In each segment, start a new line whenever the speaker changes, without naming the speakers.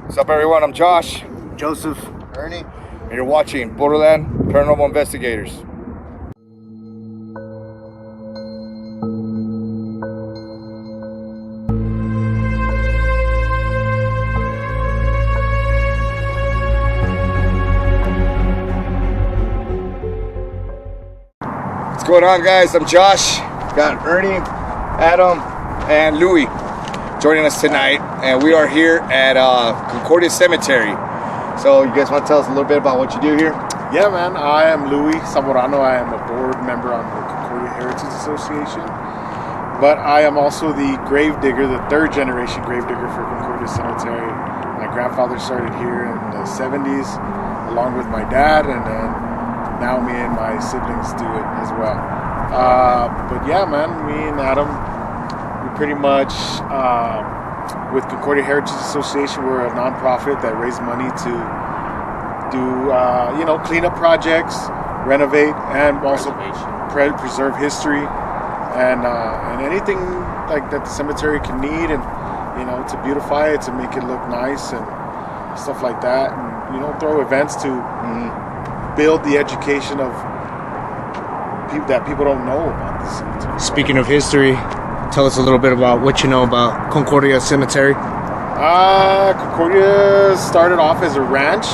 What's up, everyone? I'm Josh.
Joseph.
Ernie.
And you're watching Borderland Paranormal Investigators. What's going on, guys? I'm Josh. Got Ernie, Adam, and Louie joining us tonight, and we are here at Concordia Cemetery. So you guys want to tell us a little bit about what you do here?
Yeah, man. I am Louie Zamorano. I am a board member on the Concordia Heritage Association. But I am also the grave digger, the third generation grave digger for Concordia Cemetery. My grandfather started here in the 70s along with my dad, and then now me and my siblings do it as well. But yeah, man, me and Adam, we pretty much, with Concordia Heritage Association, we're a nonprofit that raises money to do, cleanup projects, renovate, and also preserve history, and anything like that the cemetery can need, and to beautify it, to make it look nice and stuff like that, and throw events to build the education of people that people don't know about the cemetery.
Speaking of history, tell us a little bit about what you know about Concordia Cemetery.
Concordia started off as a ranch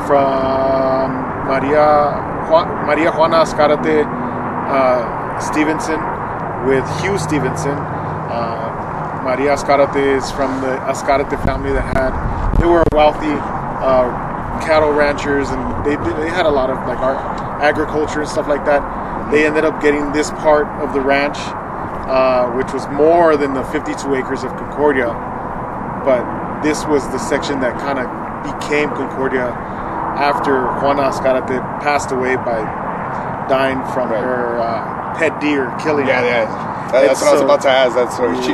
from Maria Juana Ascarate Stevenson with Hugh Stevenson. Maria Ascarate is from the Ascarate family they were wealthy cattle ranchers, and they had a lot of agriculture and stuff like that. They ended up getting this part of the ranch, which was more than the 52 acres of Concordia, but this was the section that kind of became Concordia after Juana Ascarate passed away by dying from her pet deer killing her.
That's what I was about to ask. That's what she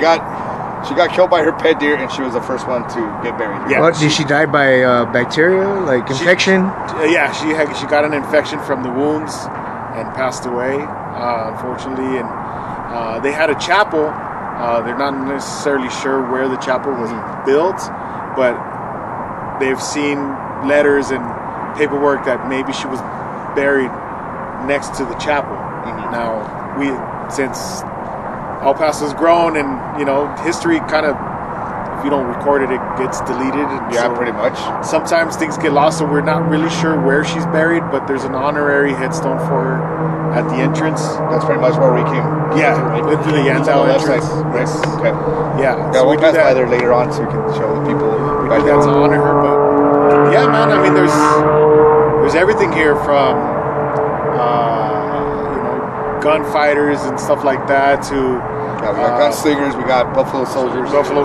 got killed by her pet deer, and she was the first one to get buried.
Yeah. What, did she die by bacteria, like infection?
She got an infection from the wounds and passed away, unfortunately. And they had a chapel. They're not necessarily sure where the chapel was built, but they've seen letters and paperwork that maybe she was buried next to the chapel. Now, since El Paso's grown, and history kind of, if you don't record it, it gets deleted.
Yeah, so pretty much.
Sometimes things get lost, so we're not really sure where she's buried, but there's an honorary headstone for her at the entrance.
That's pretty much where we came.
Yeah, through the Yandel entrance.
Yes. Okay.
Yeah.
So we'll pass by there later on so we can show the people.
We do that to honor her, but yeah, man. I mean, there's everything here from gunfighters and stuff like that to
we got gunslingers, we got Buffalo Soldiers,
Civil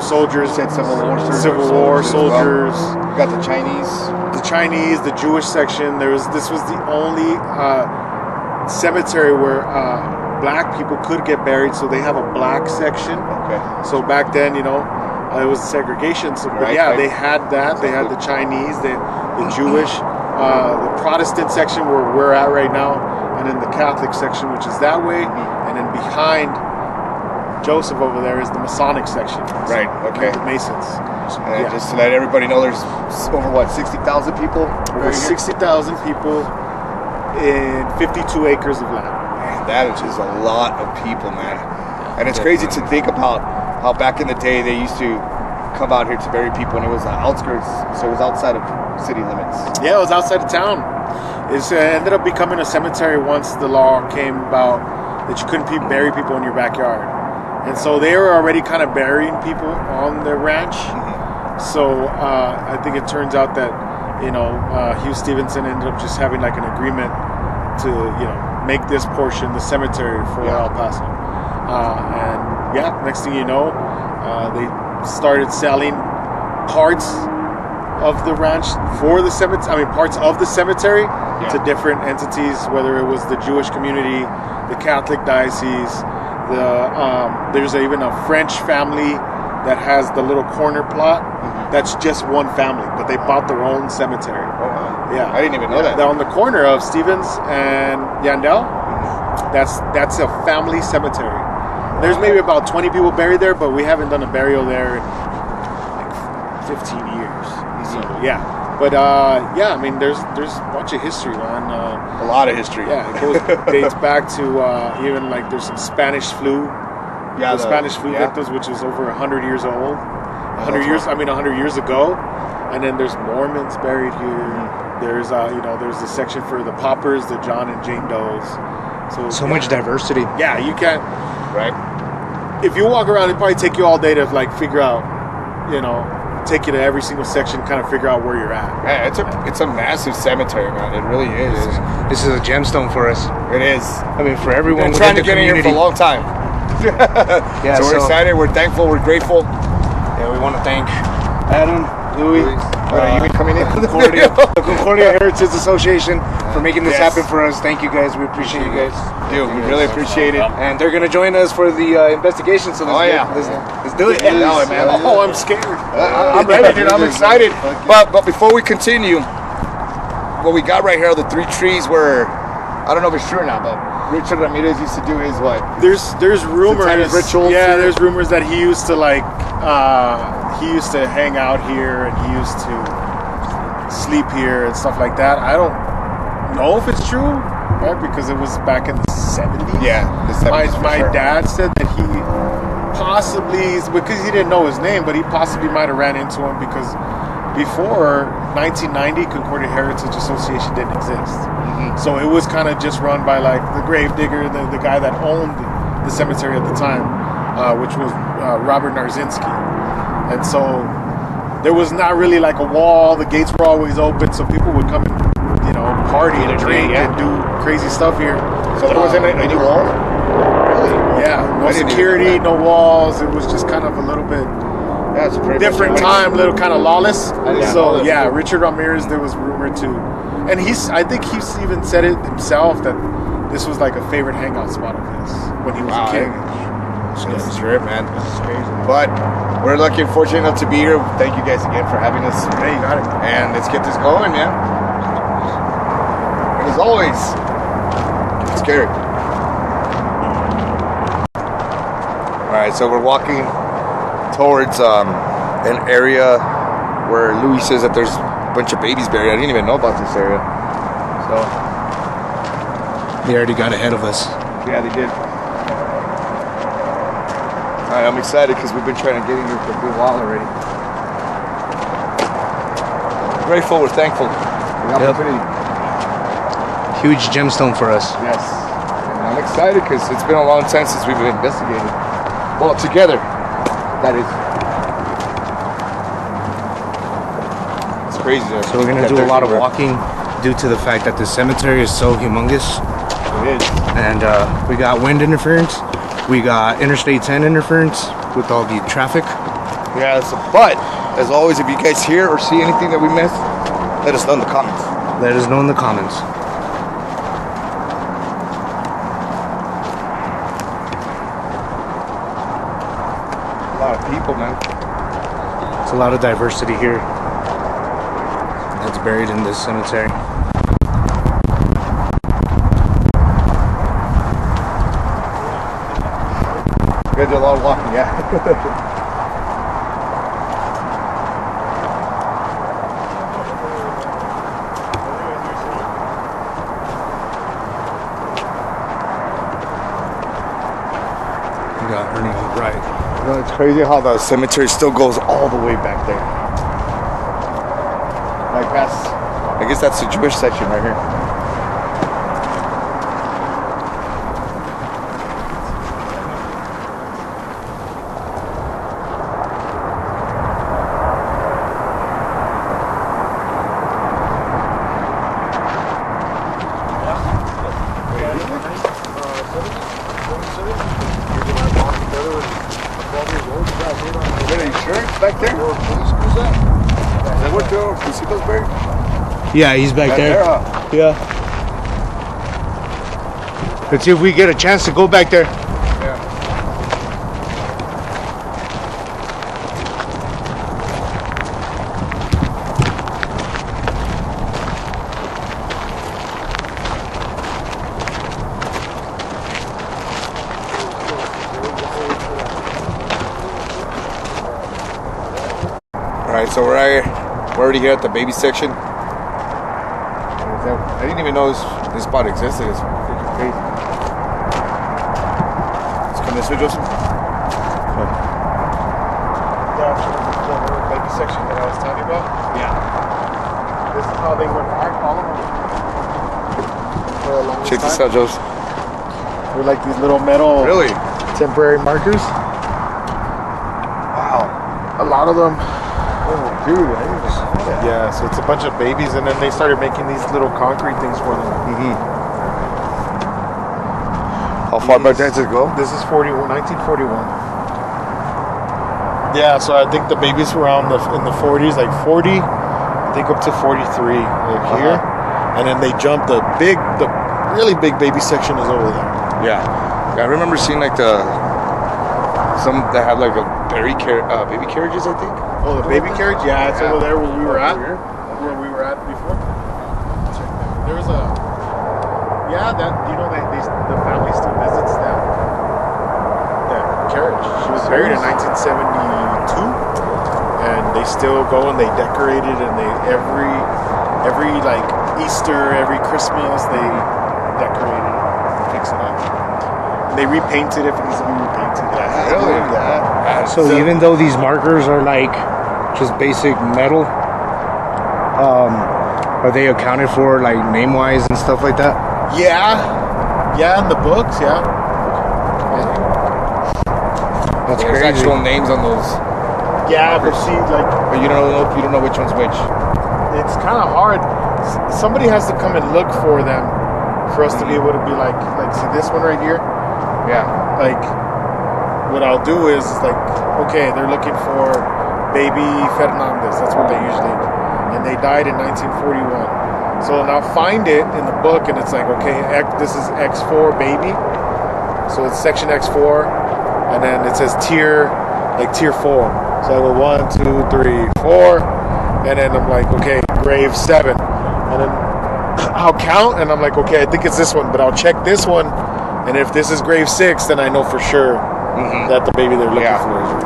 War soldiers.
We got the Chinese,
the Jewish section. This was the only cemetery where black people could get buried, so they have a black section. Okay. So back then, it was segregation. So, but they had that. They had the Chinese, the Jewish, the Protestant section where we're at right now, and then the Catholic section, which is that way, and then behind Joseph over there is the Masonic section.
Right. Okay.
The Masons.
And just to let everybody know, there's over 60,000 people.
Over 60,000 people in 52 acres of land.
Man, that is just a lot of people, man. And it's crazy to think about how back in the day they used to come out here to bury people, and it was outskirts, so it was outside of city limits.
Yeah, it was outside of town. It ended up becoming a cemetery once the law came about that you couldn't bury people in your backyard. And so they were already kind of burying people on the ranch. So I think it turns out that, Hugh Stevenson ended up just having an agreement to, make this portion the cemetery for El Paso. And next thing you know, they started selling parts of the ranch for the cemetery. Parts of the cemetery to different entities, whether it was the Jewish community, the Catholic diocese. There's even a French family that has the little corner plot. That's just one family, but they bought their own cemetery. Yeah,
I didn't even know that.
They're on the corner of Stevens and Yandel. That's a family cemetery. There's maybe about 20 people buried there, but we haven't done a burial there in 15 years. So yeah, but yeah, I mean, there's a bunch of history, man.
A lot of history.
Yeah, it dates back to even like there's some Spanish flu.
Yeah,
the Spanish flu victims, which is over 100 years old. 100 years ago. And then there's Mormons buried here. There's there's a section for the paupers, the John and Jane Does.
So much diversity.
Yeah, you can't.
Right.
If you walk around, it'd probably take you all day to like figure out, take you to every single section, kind of figure out where you're at.
Yeah, it's a massive cemetery, man. It really is.
This is a gemstone for us.
It is.
I mean, for everyone.
We've been trying to get in here for a long time.
Yeah,
so we're excited. We're thankful. We're grateful.
Yeah, we want to thank Adam, Louie,
you coming in?
the Concordia Heritage Association for making this happen for us. Thank you guys. We appreciate you guys.
Dude, we really appreciate it.
And they're gonna join us for the investigation. So let's do it.
No, man.
Oh, I'm scared.
I'm ready, dude. I'm excited. But before we continue, what we got right here are the 3 trees where I don't know if it's true or not, but Richard Ramirez used to do his what?
There's rumors.
Rituals.
Yeah, there's rumors that he used to hang out here and he used to sleep here and stuff like that. I don't know if it's true, right? Because it was back in the 70s.
Yeah, the 70s.
My dad said that he possibly, because he didn't know his name, but he possibly might have ran into him because before 1990, Concordia Heritage Association didn't exist. So it was kind of just run by like the grave digger, the guy that owned the cemetery at the time, which was Robert Narzinski. And so there was not really like a wall. The gates were always open, so people would come and party and drink and do crazy stuff here.
So there wasn't any walls? Really?
Yeah, no security, no walls. It was just kind of a little bit
it's a pretty
different time, a little kind of lawless. So
yeah,
Richard Ramirez, there was rumor too. And I think he's even said it himself that this was like a favorite hangout spot of his when he was a kid.
That's true, man. But we're lucky and fortunate enough to be here. Thank you guys again for having us.
Hey, you got it.
And let's get this going, man. And as always, it's scary. Alright, so we're walking towards an area where Louis says that there's a bunch of babies buried. I didn't even know about this area. So
they already got ahead of us.
Yeah, they did. Alright, I'm excited because we've been trying to get in here for a good while already. We're grateful, we're thankful for the opportunity.
Huge gemstone for us.
Yes. And I'm excited because it's been a long time since we've been investigating. Well, together. That is. It's crazy.
So we're going to do a lot of walking due to the fact that the cemetery is so humongous.
It is.
And we got wind interference. We got Interstate 10 interference with all the traffic.
Yes, but as always, if you guys hear or see anything that we missed, let us know in the comments.
Let us know in the comments.
A lot of people, man.
It's a lot of diversity here that's buried in this cemetery.
We're gonna do a lot of walking, yeah.
We got Ernie right.
You know, it's crazy how the cemetery still goes all the way back there. Like I guess that's the Jewish section right here. Back there?
Yeah, he's back there. Yeah. Let's see if we get a chance to go back there. All right, so we're
We're already here at the baby section. I didn't even know this spot existed. It's freaking crazy. Let's come this way, Joseph.
Yeah, the baby section that I was telling you about.
Yeah.
This is how they were marked, all of them. For a long
Check
time.
this out, Joseph.
They're like these little metal
Really?
temporary markers.
Wow.
A lot of them.
Oh, dude, I didn't even know that.
Yeah, so it's a bunch of babies, and then they started making these little concrete things for them.
Mm-hmm. How far back does it go?
This is 1941. Yeah, so I think the babies were around in the 40s, like 40, I think up to 43 here, and then they jumped the really big baby section is over there.
Yeah. I remember seeing like some that have like a baby carriages, I think.
Oh, the baby carriage? Yeah, it's over there where we were at.
Here?
Where we were at before. Check that. There was the family still visits that carriage. She was buried in 1972, and they still go and they decorate it, and they every like Easter, every Christmas, they decorate it, fix it up. And they repaint it if it needs to be repainted.
Really?
Yeah.
So even though these markers are like just basic metal, are they accounted for like name-wise and stuff like that?
Yeah, in the books, yeah.
That's
There's
crazy.
actual names on those,
Yeah, but see, like,
but you don't know which one's which.
it's kind of hard. Somebody has to come and look for them for us to be able to be like, see this one right here?
Yeah.
Like, what I'll do is like, okay, they're looking for baby Fernandez. That's what they usually do. And they died in 1941. So now find it in the book, and it's like, okay, this is X4 baby. So it's section X4, and then it says tier 4. So I go 1, 2, 3, 4, and then I'm like, okay, grave 7, and then I'll count, and I'm like, okay, I think it's this one, but I'll check this one, and if this is grave 6, then I know for sure that the baby they're looking for is.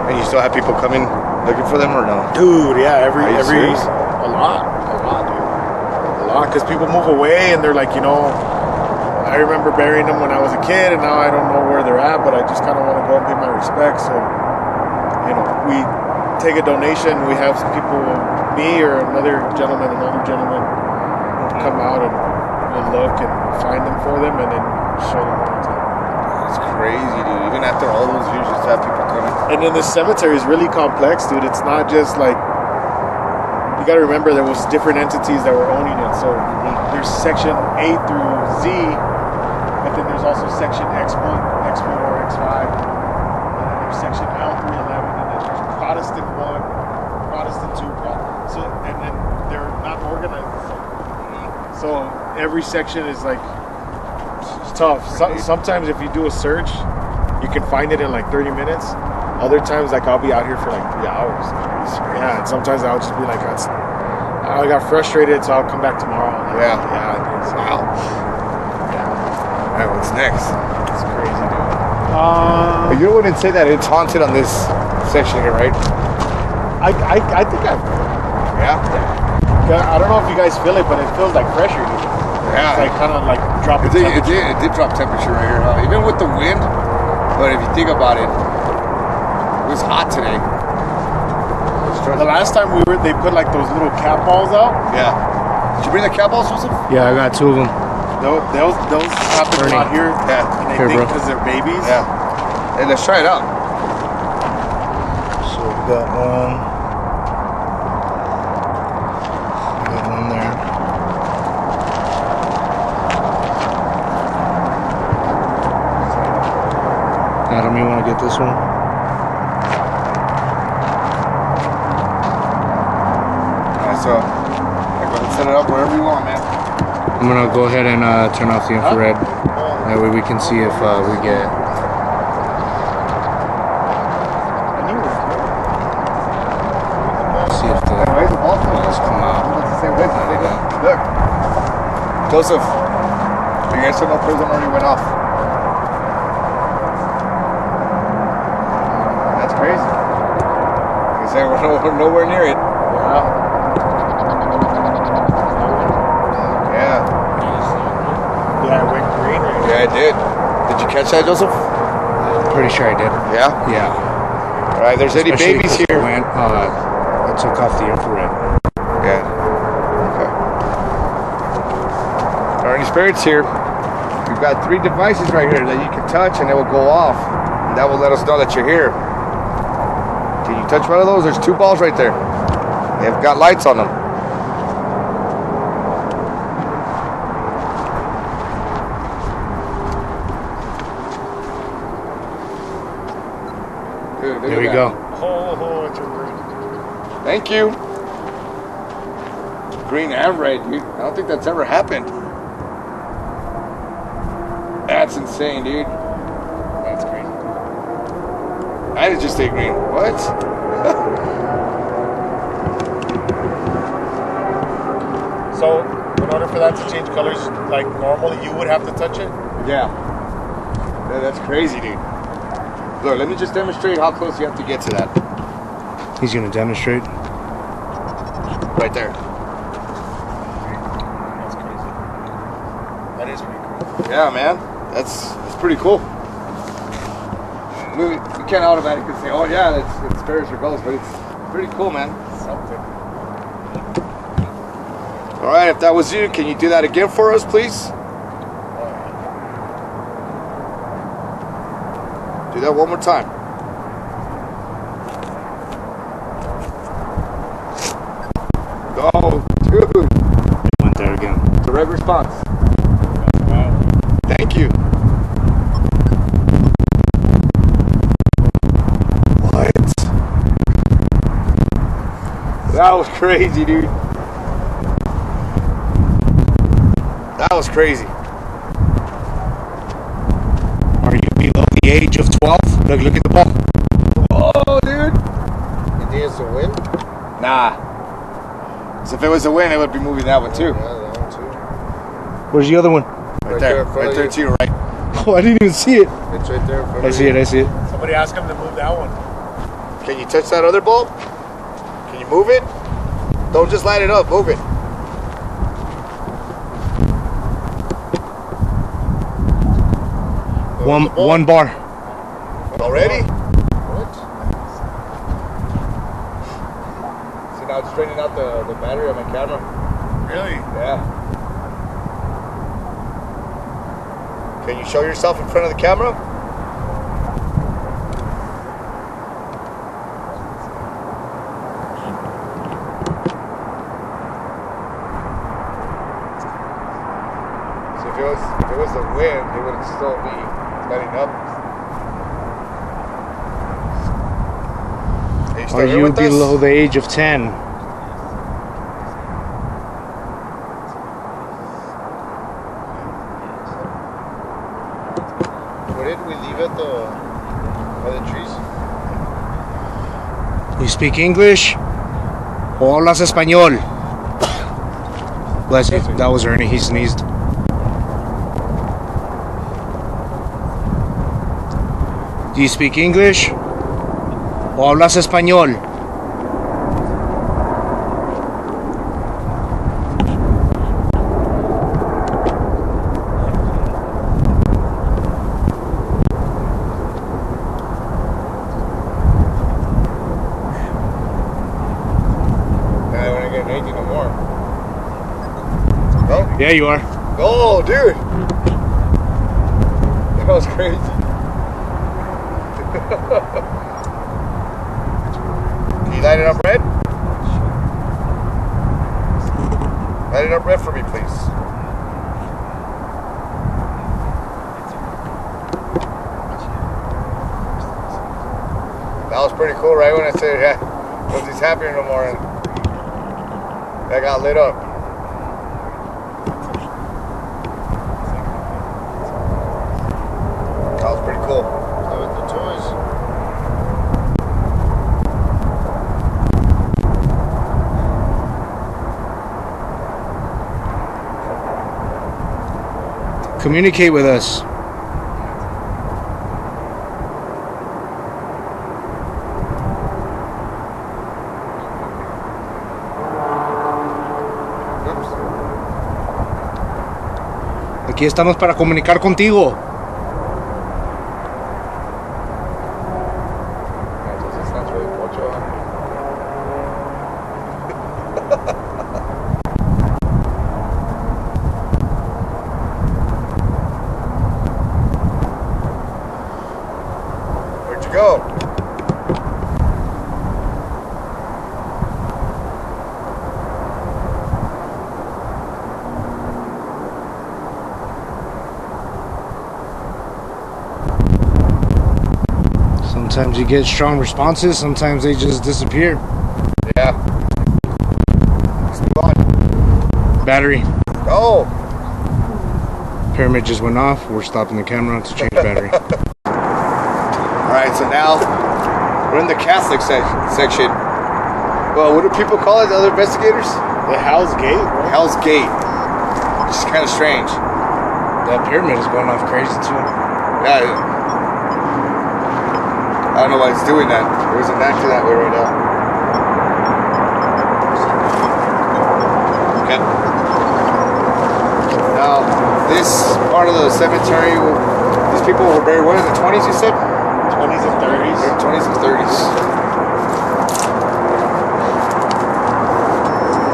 And you still have people coming looking for them or no?
Dude, yeah, every
serious?
a lot, dude, a lot, because people move away, and they're like, I remember burying them when I was a kid, and now I don't know where they're at, but I just kind of want to go and pay my respects. So, we take a donation. We have some people, me or an older gentleman, come out and we'll look and find them for them, and then show them all the time.
It's crazy, dude. Even after all those years, just have people coming.
And then the cemetery is really complex, dude. It's not just like, you got to remember there was different entities that were owning it. So there's section A through Z, but then there's also section X1, X4, X5, and then there's section L through 11, and then there's Protestant 1, Protestant 2, so, and then they're not organized. So every section is like, it's tough. Sometimes if you do a search, you can find it in like 30 minutes. Other times, like, I'll be out here for like 3 hours. Yeah, and sometimes I'll just be like, I got frustrated, so I'll come back tomorrow.
Yeah.
Wow. Yeah.
All right, what's next?
It's crazy, dude.
But you wouldn't say that it's haunted on this section here, right?
I think
Yeah.
I don't know if you guys feel it, but it feels like pressure, dude.
Yeah.
It's like kind of like dropping
It
temperature.
did drop temperature right here, huh? Even with the wind. But if you think about it, it was hot today.
The last time they put like those little cat balls out.
Yeah. Did you bring the cat balls, Joseph?
Yeah, I got 2 of them.
Those happen a lot here.
Yeah.
And they
Here,
think
bro.
because they're babies.
Yeah. Hey, let's try it out.
So we got one. We got one there. Adam, you want to get this one?
Alright, so go ahead and set it up wherever you want, man.
I'm gonna go ahead and turn off the infrared. That way we can see if we get. See if the
Where's the ball from?
balls come out.
It's the same width. Look. Joseph, you guys said no prism already went off. That's crazy. Like I said, we're nowhere near it. Yeah.
Yeah, it went green.
Yeah, I did. Did you catch that, Joseph?
Pretty sure I did.
Yeah?
Yeah.
All right, there's any
Especially
babies
'cause
here.
I took off the infrared.
Yeah. Okay. Are any spirits here? We've got 3 devices right here that you can touch and it will go off. And that will let us know that you're here. Can you touch one of those? There's 2 balls right there. They've got lights on them. Dude, look
There
at
we
that.
go.
Oh, it's a green.
Thank you. Green and red, dude. I don't think that's ever happened. That's insane, dude.
That's green.
I did just say green. What?
So, in order for that to change colors like normal, you would have to touch it?
Yeah. Yeah, that's crazy, dude. Look, let me just demonstrate how close you have to get to that.
He's gonna demonstrate.
Right there.
That's crazy. That is pretty cool.
Yeah, man. That's pretty cool. We can't automatically say, oh yeah, it's spirits or ghosts, but it's pretty cool, man.
Something.
All right, if that was you, can you do that again for us, please? Do that one more time. Oh, dude.
Went there again.
Direct response.
Wow.
Thank you. What? That was crazy, dude. That was crazy.
Are you below the age of 12? Look at the ball.
Oh, dude.
You think it's a win?
Nah. So if it was a win, it would be moving that one too.
Yeah, that one too.
Where's the other one?
Right there.
in front
Right
of
there
you.
to your right.
Oh, I didn't even see it.
It's right there in front
I
of
see
you.
it. I see it.
Somebody ask him to move that one.
Can you touch that other bulb? Can you move it? Don't just light it up. Move it.
One bar.
Already?
What?
See, now it's straightening out the battery on my camera.
Really?
Yeah. Can you show yourself in front of the camera? So if it was the wind, it would still be lighting up. Still
Are
here
you
with us?
below the age of 10?
Where did we leave it by the trees?
You speak English? O hablas español? Bless you. That was Ernie. He sneezed. Do you speak English? O hablas español?
I don't get anything no more. No?
Yeah, you are.
Oh, dude. That was crazy. Can you light it up red? Light it up red for me, please. That was pretty cool, right? When I said, yeah, nothing's happening no more. And that got lit up. That was pretty cool.
Play with the toys.
Communicate with us. Aquí estamos para comunicar contigo.
Entonces está entre el pocho. Where'd you go?
Sometimes you get strong responses, sometimes they just disappear.
Yeah. Let's move on.
Battery.
Oh!
Pyramid just went off. We're stopping the camera to change battery.
Alright, so now we're in the Catholic section. Well, what do people call it, the other investigators?
The Hell's Gate, right?
Hell's Gate. Which is kind of strange.
That pyramid is going off crazy too.
Yeah. I don't know why it's doing that. It wasn't acting that way right now. Okay. Now, this part of the cemetery, these people were buried, what, in the 20s, you said?
20s and 30s.
20s and 30s.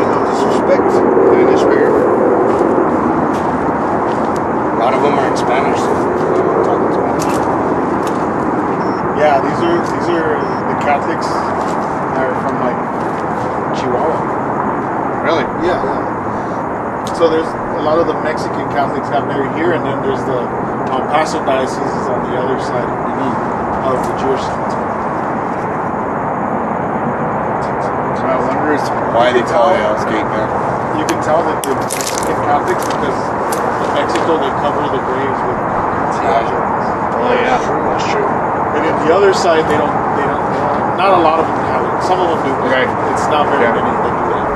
No disrespect to this right here. A lot of them are in Spanish, so I'm talking Spanish.
Yeah, these are the Catholics that are from like Chihuahua.
Really?
Yeah. So there's a lot of the Mexican Catholics got married here, and then there's the Paso diocese is on the other side of the Jewish cemetery.
So I wonder why they call it Hell's Gate now.
You can tell that the Mexican Catholics, because in Mexico they cover the graves with ashes.
Oh yeah, that's true.
And then the other side, they don't, not a lot of them have it. Some of them do, but
Okay.
it's not very many that do that.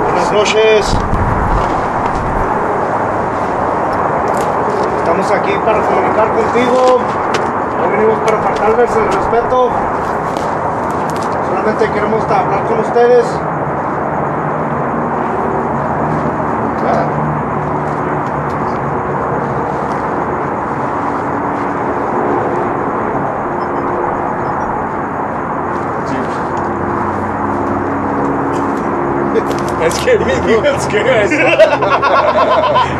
Buenas noches. Estamos aquí para comunicar contigo. No venimos para faltarles el respeto. Solamente queremos hablar con ustedes.
That scared me. You got scared.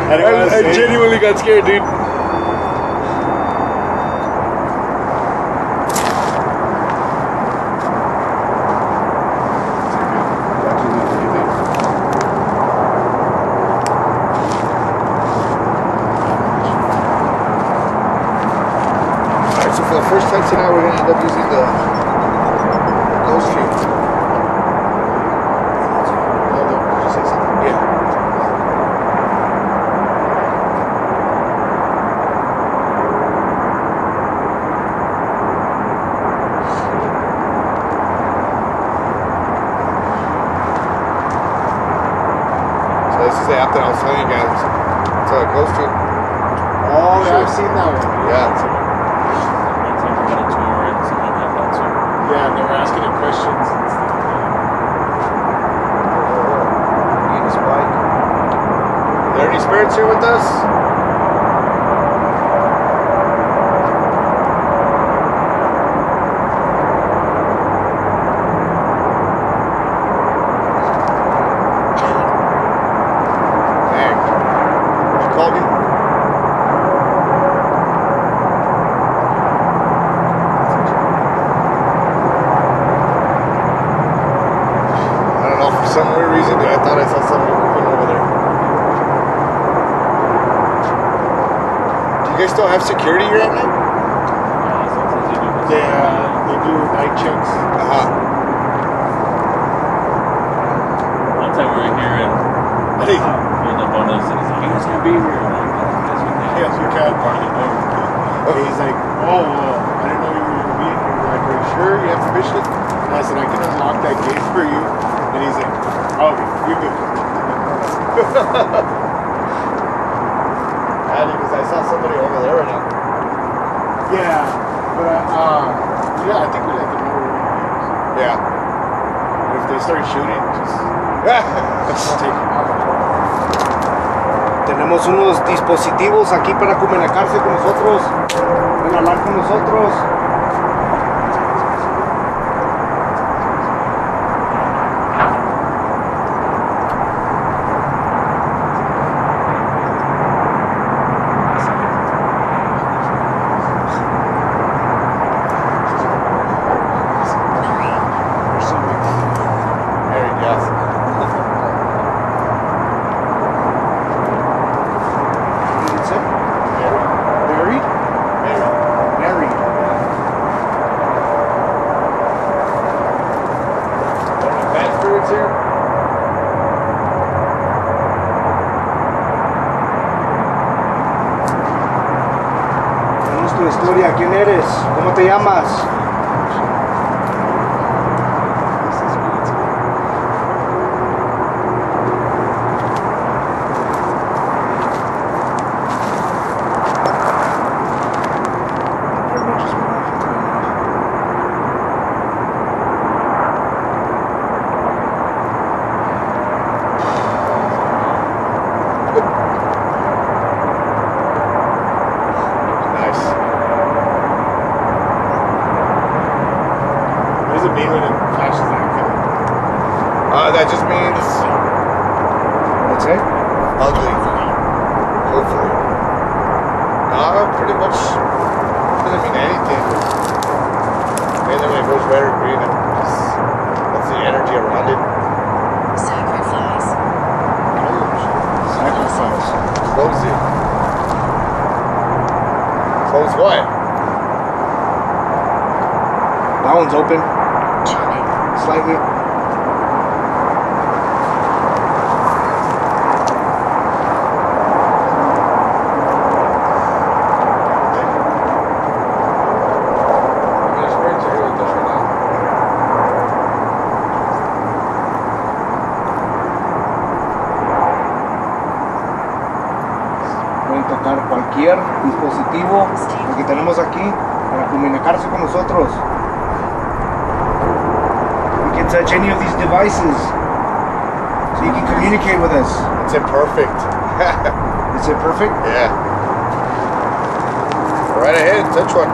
I
genuinely got scared, dude.
Alright, so for the first time tonight, we're gonna end up using the ghost tree. This is the app that I was telling you guys. It's a ghost tree.
Oh, yeah, I've seen that one.
Yeah.
One time we got a tour and someone had that too.
Yeah, and they were asking him questions and stuff.
Are there any spirits here with us? Call me. I don't know, for some weird reason, I thought I saw something moving over there. Do you guys still have security here at night?
Yeah, sometimes you do this.
They do night checks.
One time we were here and
Hey.
pulled up on us and he's like, you guys can't be here. I'm like, oh, yes, we can.
Yes, you can.
Part of the board.
And he's like, oh, I didn't know you were going to be here. We're like, are you sure you have permission? And I said, I can unlock that gate for you. And he's like, oh, you're good.
Because I saw somebody over there right now.
Yeah, but yeah, I think we let them know we're going to use.
Yeah.
If they start shooting, just take them out.
Tenemos unos dispositivos aquí para comunicarse con nosotros, para hablar con nosotros. Tu historia, ¿quién eres? ¿Cómo te llamas?
That just means
What's it?
ugly. Hopefully. Pretty much doesn't mean anything. And then when it goes red or green, that's the energy around it.
Sacrifice.
Sacrifice.
Close it. Close what?
That one's open.
Charming.
Slightly. Pueden tocar cualquier dispositivo que tenemos aquí para comunicarse con nosotros. You can touch any of these devices so you can communicate with us.
It's imperfect.
Is it perfect?
Yeah. Go right ahead, touch one.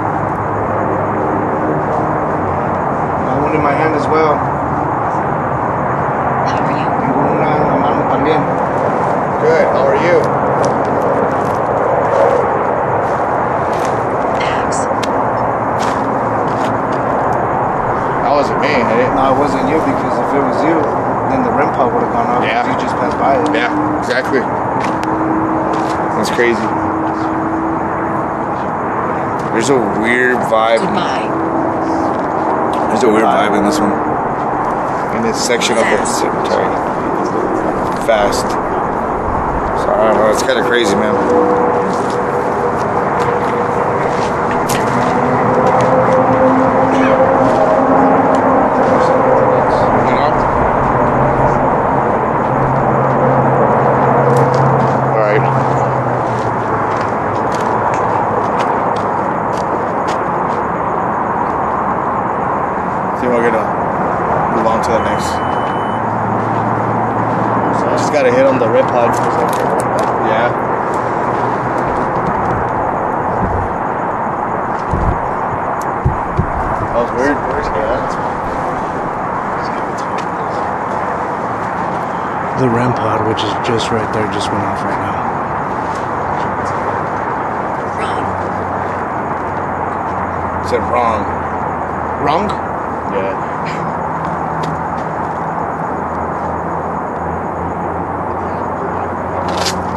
I have one in my hand as well.
How are you?
Tengo una en la mano también.
Good. How are you?
Axe.
That wasn't me.
No, it wasn't you, because if it was you, then the REM pod would have gone off.
Yeah.
You just passed by it.
Yeah, exactly. That's crazy. There's a weird vibe.
Goodbye.
There's a weird vibe in this one. In this section of the cemetery. Fast. So I don't know, it's kind of crazy, man. You know? Alright. See, we're gonna move on to the next. Just gotta hit on the red pod. Yeah. That was weird.
The REM pod, which is just right there, just went off right now.
Run.
Said wrong.
Wrong?
Yeah.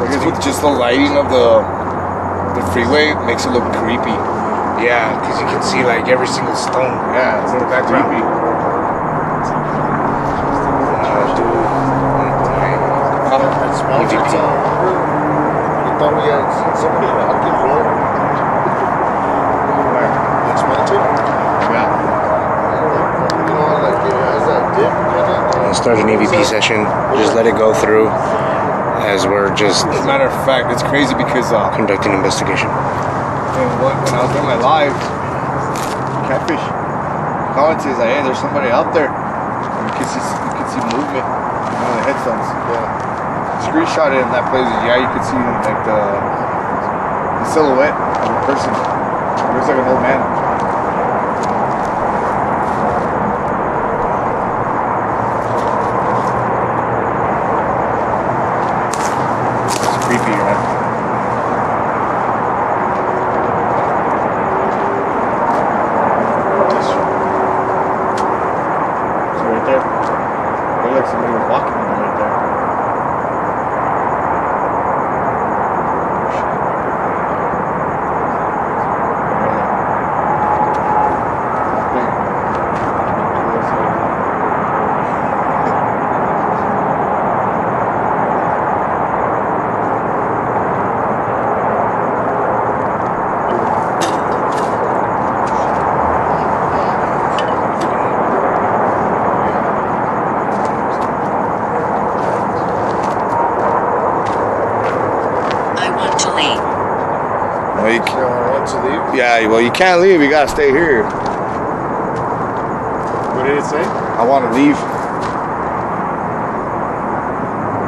I guess with just the lighting of the freeway makes it look creepy.
Yeah, because you can see like every single stone.
Yeah, it's in the background.
Creepy.
EVP. You thought we had somebody walking for it?
Where?
It's melted?
Yeah.
You know, like it has that dip kind of.
Start an EVP session. Just let it go through as we're just
As a matter of fact, it's crazy because
conducting investigation.
when I was doing my live, Catfish commented, he's like, hey, there's somebody out there. And you can see movement on the headstones.
Yeah.
screenshot it in that place. Yeah, you could see like the silhouette of a person. It looks like an old man. It's creepy, man. Like somebody was walking right there. Yeah, well, you can't leave. You gotta stay here.
What did it say?
I want to leave.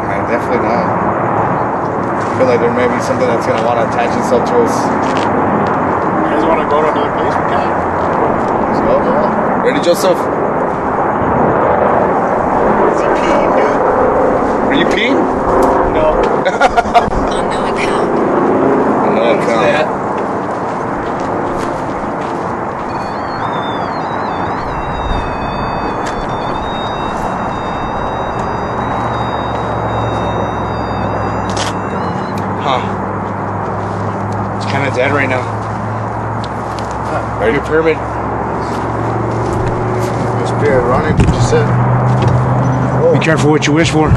Man, definitely not. I feel like there may be something that's gonna want to attach itself to us.
You guys want to go to another place? We can.
Let's go. Yeah. Ready, Joseph?
Is he peeing, dude?
Are you peeing?
No.
On no account.
No account.
It's kind of dead right now.
Ready?
Your permit.
Your spirit running, what you said.
Be careful what you wish for.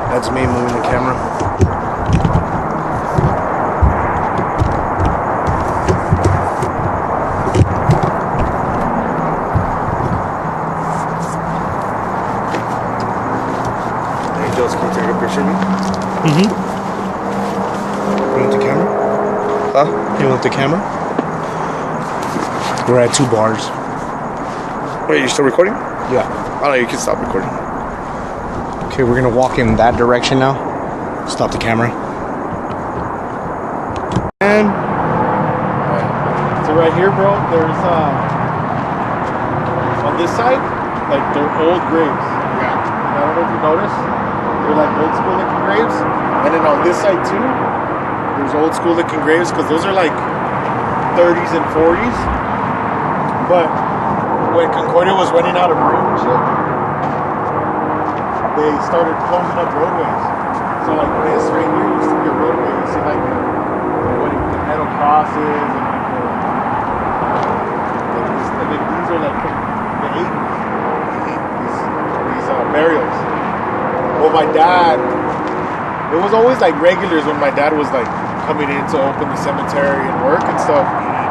That's me moving the camera.
Can you take a picture of me?
Mm-hmm. You want the camera?
Huh?
You want the camera? We're at 2 bars.
Wait, you're still recording?
Yeah.
Oh no, you can stop recording.
Okay, we're gonna walk in that direction now. Stop the camera. And
So right here, bro, there's on this side, like they're old graves.
Yeah.
I don't know if you noticed. They're like old school looking graves. And then on this side too, there's old school looking graves because those are like 30s and 40s. But when Concordia was running out of room and shit, they started closing up roadways. So like this right here used to be a roadway. You see like the metal crosses and like these are like from the 80s. These burials. Well, my dad, it was always like regulars when my dad was like coming in to open the cemetery and work and stuff.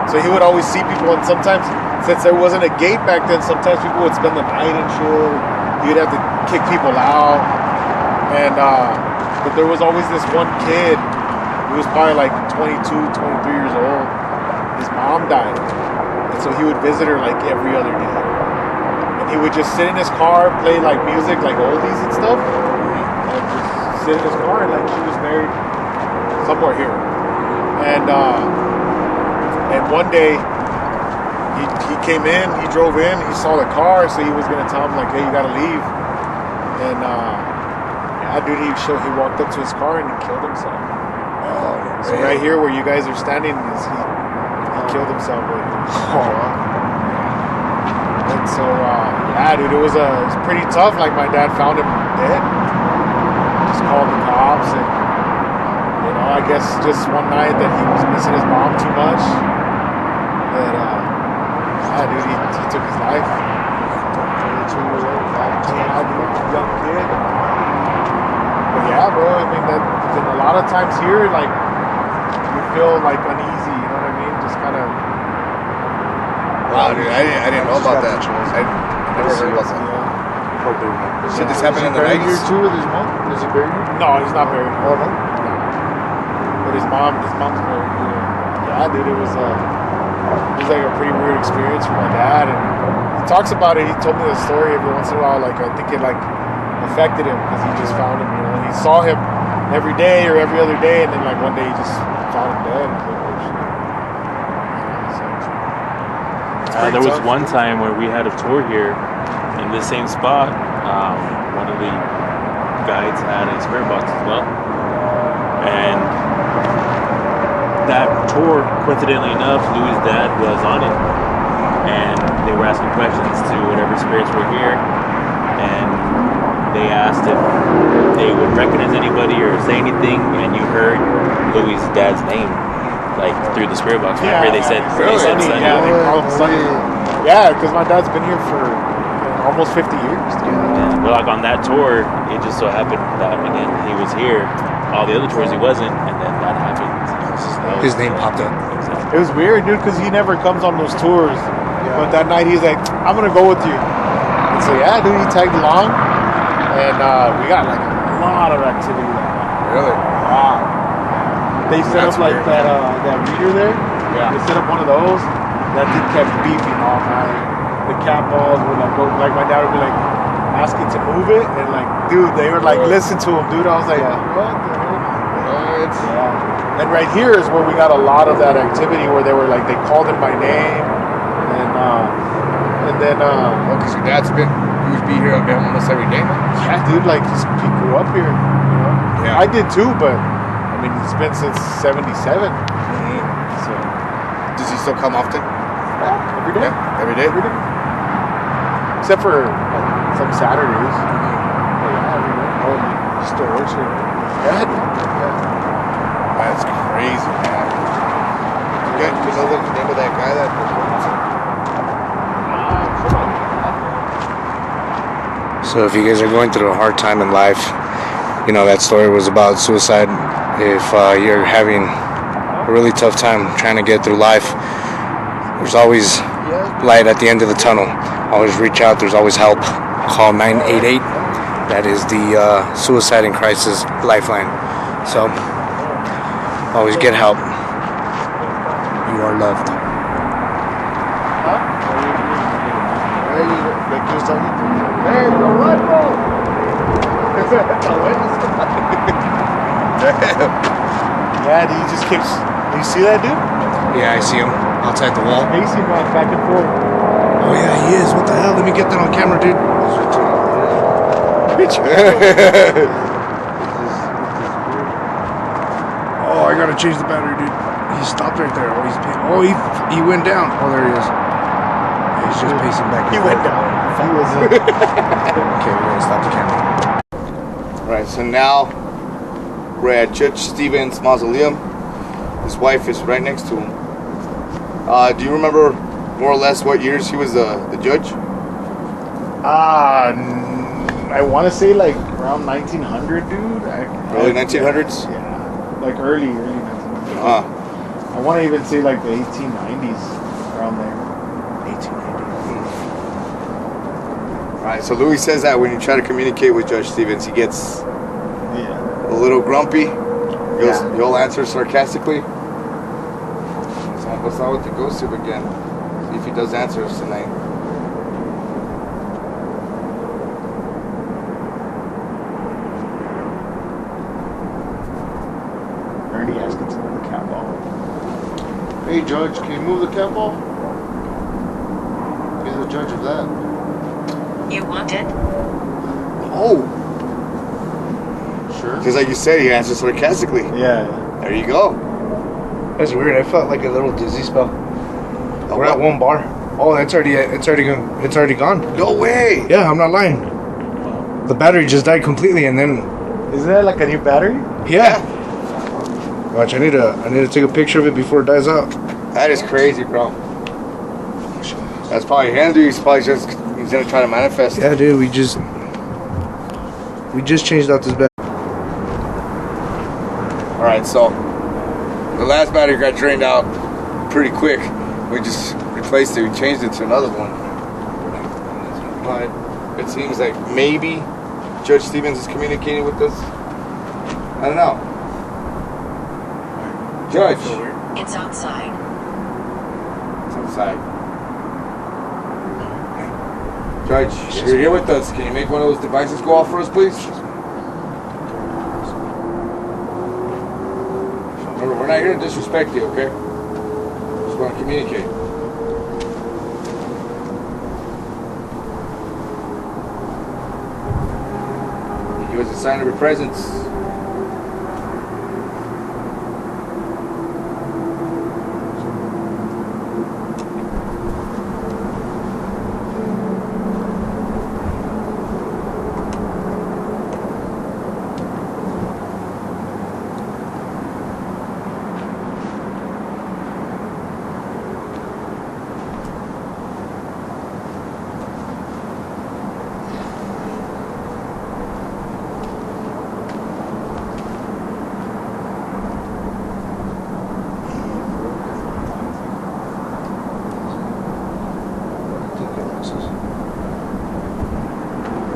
So he would always see people, and sometimes, since there wasn't a gate back then, sometimes people would spend the night and shit. You'd have to kick people out. And, but there was always this one kid, he was probably like 22, 23 years old. His mom died. And so he would visit her like every other day. And he would just sit in his car, play like music, like oldies and stuff. And just sit in his car, and like she was married somewhere here. And one day he came in, he drove in, he saw the car, so he was gonna tell him like, hey, you gotta leave. And yeah, dude, he walked up to his car and he killed himself.
Oh,
So right here where you guys are standing is he killed himself right here. And so yeah, dude, it was pretty tough. Like my dad found him dead. Just called the cops, and you know, I guess just one night that he was missing his mom too much. That yeah, dude, he took his life. 22 years old, young kid. But yeah, bro, I mean that a lot of times here, like you feel like uneasy, you know what I mean? Just kind of.
Wow, dude, I didn't know about that. I never heard about that. Shit, this happened in the 90s?
Here too with his mom? Is he buried here?
No, he's not buried.
Oh, no?
But his mom's very, yeah, dude, it was like a pretty weird experience for my dad. And he talks about it. He told me the story every once in a while. Like, I think it like affected him because he just found him. You know, he saw him every day or every other day, and then like one day he just found him dead. And
there was one time where we had a tour here in this same spot. One of the guides had a spirit box as well, and that tour, coincidentally enough, Louie's dad was on it, and they were asking questions to whatever spirits were here, and they asked if they would recognize anybody or say anything, and you heard Louie's dad's name, like through the spirit box.
Yeah,
Remember they said
Sonny.
Sonny.
Yeah, they call him Sonny. Yeah, because my dad's been here for almost 50 years.
Yeah, but like on that tour, it just so happened that again he was here. All the other tours he wasn't, and then that happened.
His name popped up.
Exactly.
It was weird, dude, because he never comes on those tours. But that night he's like, I'm gonna go with you. And so yeah, dude, he tagged along, and we got like a lot of activity that night.
Really?
Wow. They set
That's
up like
weird.
that reader there.
Yeah.
They set up one of those. That thing kept beeping all night. The cat balls would like go, like my dad would be like asking to move it, and like, dude, they would like listen to him, dude. I was like, what the hell?
What?
Yeah. And right here is where we got a lot of that activity where they were like, they called him by name, and then
Because your dad's he would be here almost every day now.
yeah, dude, like he grew up here, you know.
Yeah.
I did too, but I mean, it's been since '77. So
Does he still come often?
every day.
Yeah, every day.
Every day. Except for like, some Saturdays. But yeah, every day. Oh, he still works here. Yeah, dude. Yeah.
That's crazy, man. You know the name of that guy that was
So if you guys are going through a hard time in life, you know, that story was about suicide. If you're having a really tough time trying to get through life, there's always light at the end of the tunnel. Always reach out. There's always help. Call 988. That is the suicide and crisis lifeline. So always get help. You are loved.
Yeah, dude, he just keeps. Do you see that, dude?
Yeah, I see him outside the wall.
Pacing back and forth.
Oh yeah, he is. What the hell? Let me get that on camera, dude. Oh, I gotta change the battery, dude. He stopped right there. He went down. Oh, there he is. He's just pacing back and
He
forth.
went down. He was.
Okay, we're gonna stop the camera.
Right, so now we're at Judge Stevens' mausoleum. His wife is right next to him. Do you remember more or less what years he was the judge?
I want to say like around 1900, dude.
Early 1900s?
Yeah, like early 1900s.
Uh,
I want to even say like the 1890s, around there.
1890.
Alright, so Louis says that when you try to communicate with Judge Stevens, he gets
Yeah.
a little grumpy.
Yeah.
He'll answer sarcastically. So what's out with the ghost tube again? See if he does answer us tonight.
Ernie asking to move the cat ball.
Hey, Judge, can you move the cat ball? He's the judge of that.
You want it?
Oh!
Sure.
Because like you said, he answers sarcastically.
Yeah.
There you go.
That's weird. I felt like a little dizzy spell.
Oh,
We're at one bar. Oh, it's already gone.
No way!
Yeah, I'm not lying. The battery just died completely, and then
Isn't that like a new battery?
yeah. Watch, I need to take a picture of it before it dies out.
That is crazy, bro. That's probably him, dude. He's gonna try to manifest.
Yeah, dude, we just changed out this battery.
Alright, so the last battery got drained out pretty quick. We just replaced it. We changed it to another one. But it seems like maybe Judge Stevens is communicating with us. I don't know. Judge.
It's outside.
It's outside. Judge, you're here with us. Can you make one of those devices go off for us, please? Remember, we're not here to disrespect you, okay? Just want to communicate. Give us a sign of your presence.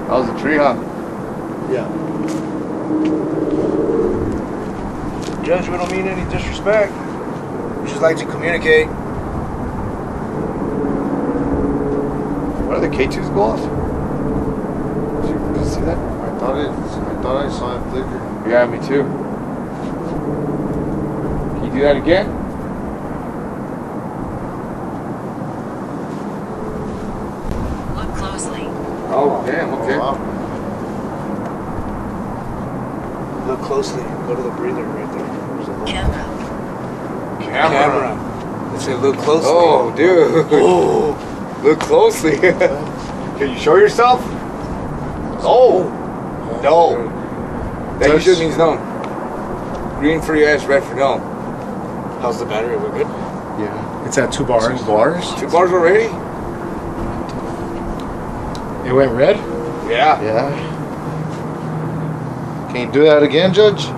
That was a tree, huh?
Yeah. Judge, we don't mean any disrespect. We just like to communicate.
What are the K2s go off? Did you see that?
I thought I saw it flicker.
Yeah, me too. Can you do that again?
Look closely.
Oh, damn, okay.
Oh, wow. Look closely. Go to the breather right there. There's a little
Camera.
It said look closely.
Oh, dude.
Oh.
Look closely. Can you show yourself? Oh. No. That usually means no. Green for yes, red for no.
How's the battery? We're good?
Yeah. It's at 2 bars.
2 bars?
2 bars already?
It went red?
Yeah.
Yeah. Can you do that again, Judge?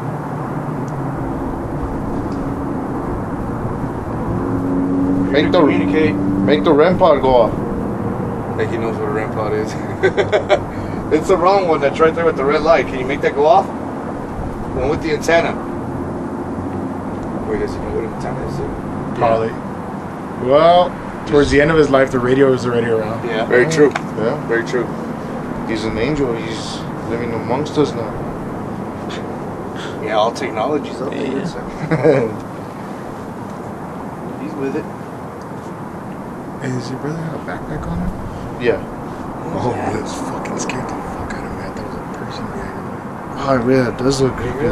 Make the REM pod go off.
Like he knows what a REM pod is. It's the wrong one that's right there with the red light. Can you make that go off? The one with the antenna. Wait, does he know what an antenna is?
Probably. Well, towards the end of his life, the radio was already around.
Yeah. Very true.
Yeah.
Very true.
He's an angel. He's living amongst us now.
Yeah, all technology's up there. He's with it.
Is your brother have a backpack on him?
Yeah.
Oh, that's fucking scared the fuck out of me. I thought it was a person behind him.
Oh, yeah, it does look creepy.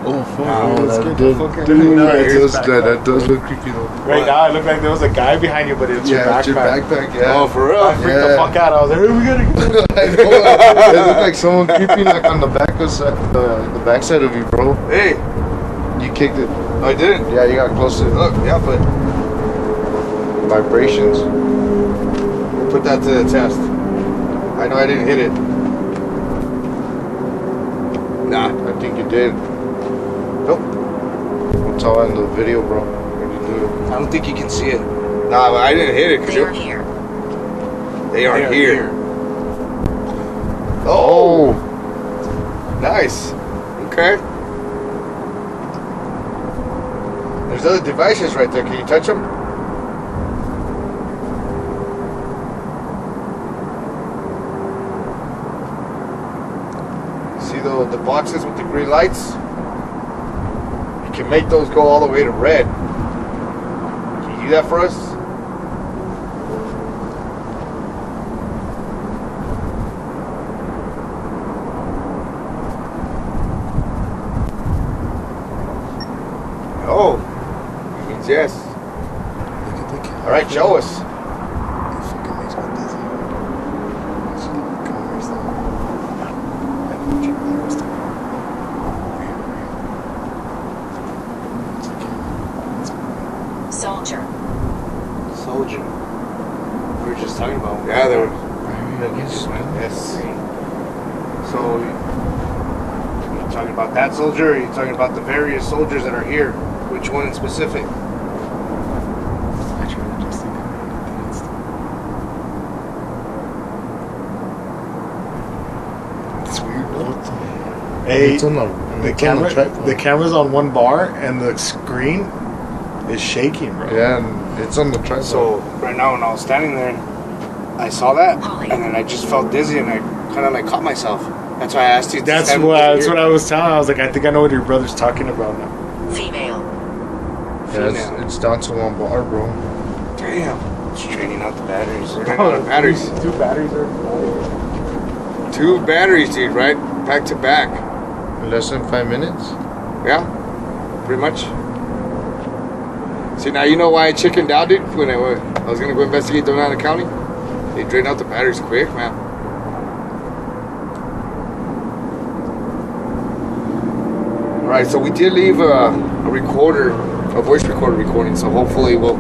Oh, fuck.
Oh,
that
that
scared the
did.
fuck out of
Dude,
me.
that does look creepy though.
Right now, it looked like there was a guy behind you, but it's your
Yeah,
backpack.
it's your backpack, yeah.
Oh, for real?
I freaked the fuck out. I was like, hey, we gotta go.
I know, it looked like someone creeping like on the back of the backside of you, bro.
Hey,
You kicked it.
I didn't.
Yeah, you got close to it.
Look, yeah, but
Vibrations.
put that to the test. I know I didn't hit it. Nah.
I think you did.
Nope.
It's all in the video, bro. When you do it.
I don't think you can see it. Nah, but I didn't hit it. 'Cause
They are here.
They are here.
Oh!
Nice. Okay. There's other devices right there. Can you touch them? See the boxes with the green lights? You can make those go all the way to red. Can you do that for us? Oh, it means yes. All right, show us.
Soldier.
Soldier. We were just talking about. Yeah, they were. Yes. So, you're talking about that soldier, or you're talking about the various soldiers that are here? Which one in specific?
It's weird. Hey,
It's on the tripod.
the camera's on one bar and the screen is shaking, bro.
Yeah, and it's on the tripod.
So right now, when I was standing there, I saw that, and then I just felt dizzy, and I kind of like caught myself. That's why I asked you.
That's what I was telling. I was like, I think I know what your brother's talking about now.
Female.
Yeah, it's down to one bar, bro.
Damn. It's draining out the batteries. Batteries.
Two batteries are.
2 batteries, dude, right? Back to back.
In less than 5 minutes.
Yeah, pretty much. See, now you know why I chickened out, dude, when I was going to go investigate Donata County. They drained out the batteries quick, man. Alright, so we did leave a recorder, a voice recorder recording, so hopefully we'll,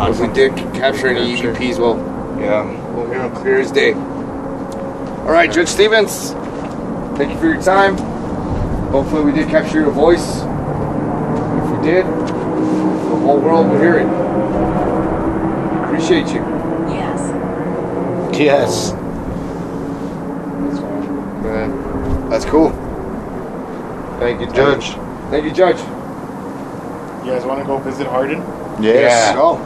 if we did capture any EVPs, we'll hear them clear as day. Alright, Judge Stevens, thank you for your time. Hopefully we did capture your voice. If we did, the whole world will hear it. Appreciate you.
Yes.
Yes.
Man, that's cool.
Thank you, Judge.
Thank you, Judge.
You guys want to go visit Hardin?
Yes. Oh.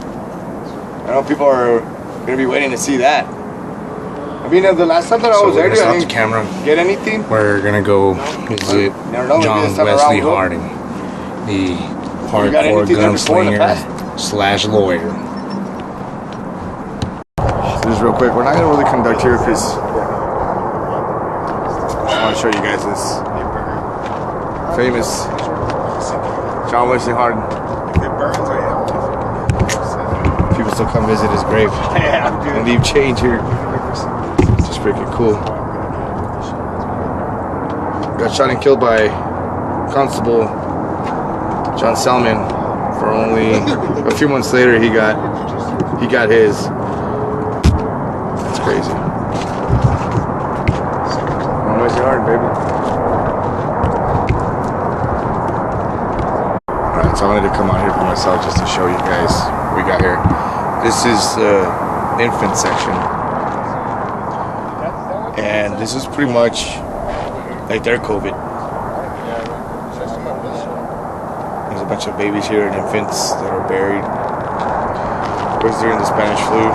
I know people are going to be waiting to see that. I mean, the last time that I was there,
we're gonna
I
stop the camera.
get anything.
We're gonna go visit
Never know, maybe
John
this time
Wesley
around we'll go.
Harding, the
got
hardcore
anything there before in the
gunslinger / lawyer.
So just real quick, we're not going to really conduct here because I want to show you guys this famous John Wesley Harding. People still come visit his grave and leave change here. Just freaking cool. Got shot and killed by Constable John Salmon. For only a few months later, he got his. That's crazy. John Wesley Harding, baby. Alright, so I wanted to come out here for myself just to show you guys what we got here. This is the infant section. And this is pretty much like their COVID. There's a bunch of babies here and infants that are buried. It was during the Spanish flu.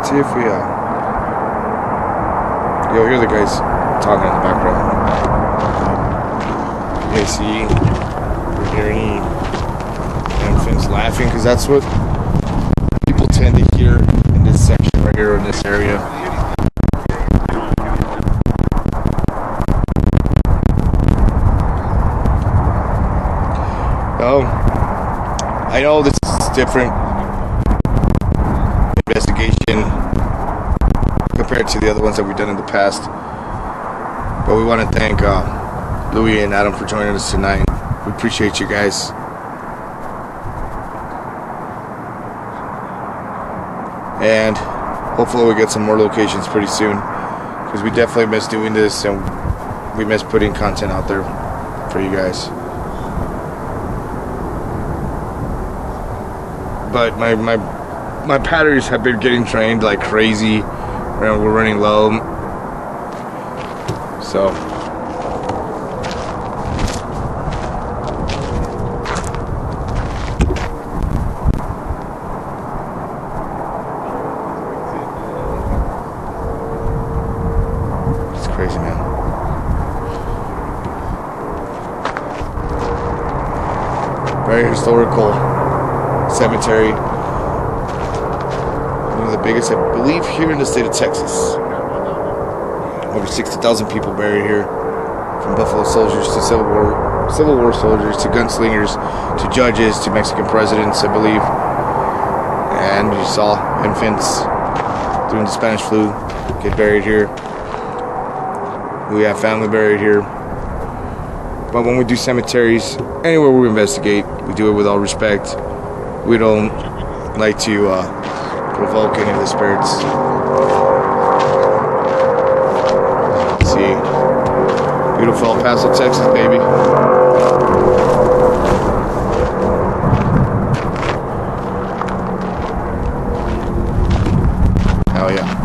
See if we you'll hear the guys talking in the background. You guys see or hear any infants laughing, because that's what people tend to hear in this section right here in this area. Oh, I know this is different investigation compared to the other ones that we've done in the past, but we want to thank Louie and Adam for joining us tonight. We appreciate you guys. And hopefully we get some more locations pretty soon, because we definitely miss doing this and we miss putting content out there for you guys. But my batteries have been getting drained like crazy, and we're running low. So it's crazy, man. Very historical cemetery. One of the biggest, I believe, here in the state of Texas. Over 60,000 people buried here, from Buffalo soldiers to Civil War soldiers to gunslingers to judges to Mexican presidents, I believe. And you saw infants during the Spanish flu get buried here. We have family buried here. But when we do cemeteries, anywhere we investigate, we do it with all respect. We don't like to provoke any of the spirits. Beautiful El Paso, Texas, baby. Hell yeah.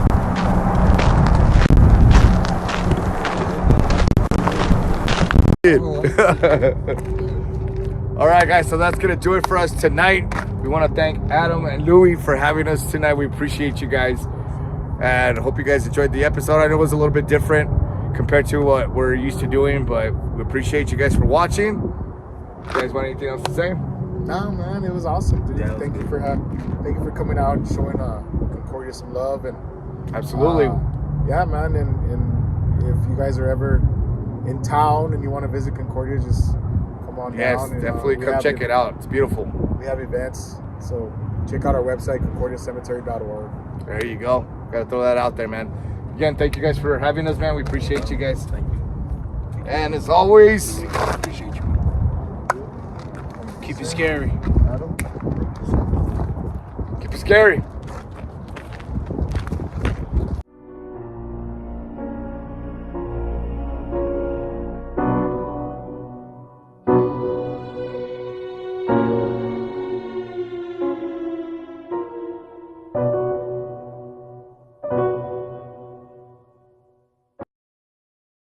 All right, guys, so that's gonna do it for us tonight. We want to thank Adam and Louie for having us tonight. We appreciate you guys, and hope you guys enjoyed the episode. I know it was a little bit different compared to what we're used to doing, but we appreciate you guys for watching. You guys want anything else to say?
No, man, it was awesome, dude. Thank you for coming out and showing Concordia some love, and
Absolutely.
yeah, man. And if you guys are ever in town and you want to visit Concordia, just come on
Yes,
down. And,
definitely come check it out. It's beautiful.
We have events, so check out our website, concordiacemetery.org.
There you go. Gotta throw that out there, man. Again, thank you guys for having us, man. We appreciate you guys.
Thank you.
And as always,
Appreciate you.
Keep it scary.
Adam?
keep it scary.